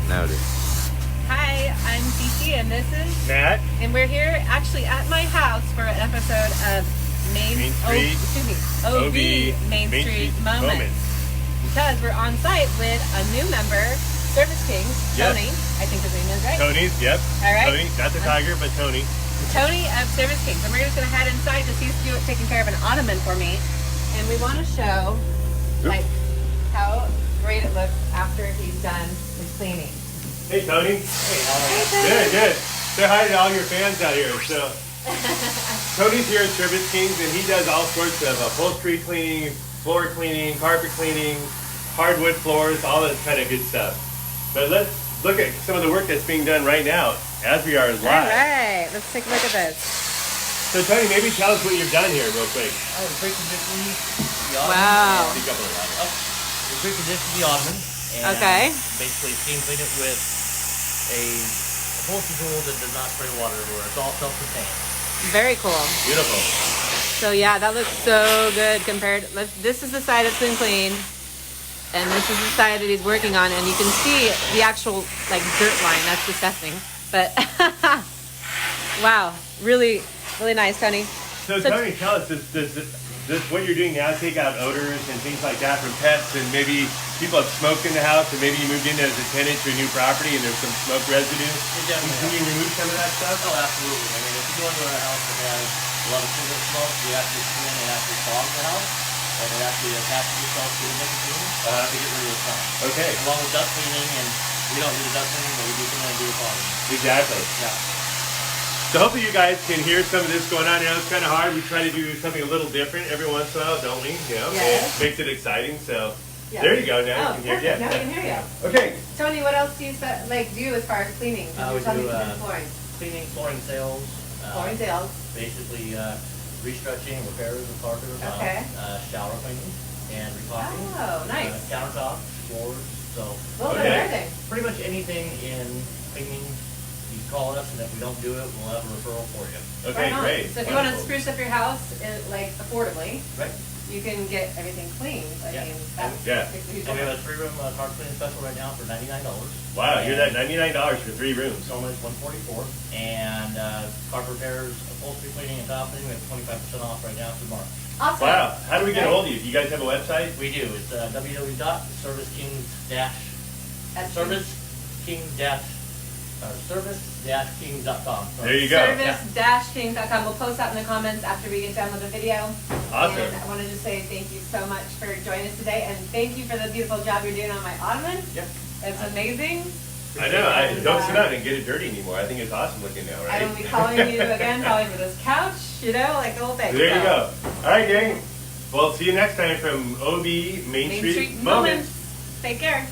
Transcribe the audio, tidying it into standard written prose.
Now it is. Hi, I'm Cece and this is Matt. And we're here actually at my house for an episode of OB Main Street Moments. Because we're on site with a new member, Service King, Tony. I think his name is right. Tony's, yep. All right. Tony, not the tiger, but Tony. Tony of Service King. So we're just gonna head inside to see he's taking care of an ottoman for me. And we want to show like how great it looks after he's done his cleaning. Hey Tony. Hey, how are you? Good. Say hi to all your fans out here. So Tony's here at Service Kings and he does all sorts of upholstery cleaning, floor cleaning, carpet cleaning, hardwood floors, all that kind of good stuff. But let's look at some of the work that's being done right now as we are live. All right, let's take a look at this. So Tony, maybe tell us what you've done here real quick. Oh, we reconditioned the ottoman. Wow. Speak up a little louder. We reconditioned the ottoman. And Okay. basically steam clean it with a upholstery tool that does not spray water everywhere. It's all self-contained. Very cool. Beautiful. So yeah, that looks so good compared. This is the side that's been cleaned, and this is the side that he's working on, and you can see the actual like dirt line. That's disgusting, but wow, really nice, Tony. So Tony, tell us, does what you're doing now take out odors and things like that from pets, and maybe people have smoked in the house, and maybe you moved in as a tenant to a new property and there's some smoke residue? Can you remove some of that stuff? Oh, absolutely. I mean, if you go into a house that has a lot of cigarette smoke, you actually come in and actually fog the house, and it actually attaches yourself to the nicotine to get rid of the smell. Okay. Along with dust cleaning, and we don't do the dust cleaning, but we do come in and do the fogging. Exactly. Yeah. So hopefully you guys can hear some of this going on. You know, it's kind of hard. We try to do something a little different every once in a while, don't we? You know, Yes. It makes it exciting. So Yeah. there you go. Now Oh, you can hear. perfect. Now we can hear you. Okay. Tony, what else do you do as far as cleaning? We do flooring. cleaning, flooring sales. Flooring sales. Basically, restretching, repairs of carpet or tile. Okay. Shower cleaning and recaulking. Oh, nice. Countertops, floors. So A little bit of everything. pretty much anything in cleaning, you call us, and if we don't do it, we'll have a referral for you. Okay, Right on. great. So if you want to Wonderful. spruce up your house like affordably, Right. you can get everything cleaned. I Yeah. mean, that's Yeah. makes a huge So we have difference. a 3-room carpet cleaning special right now for $99. Wow, you're that $99 for 3 rooms. So much $144. And carpet repairs, upholstery cleaning, and tile cleaning, we have 25% off right now through March. Awesome. Wow. How do we get a Right. hold of you? Do you guys have a website? We do. It's service-kings.com. There you go. Service-kings.com. We'll post that in the comments after we get done with the video. Awesome. And I want to just say thank you so much for joining us today, and thank you for the beautiful job you're doing on my ottoman. Yep. It's amazing. I know. I don't sit down and get it dirty anymore. I think it's awesome looking now, right? I will be calling you again, probably for this couch, you know, like the whole thing. There you So, go. All right, gang. Well, see you next time from OB Main Street Moments. Take care.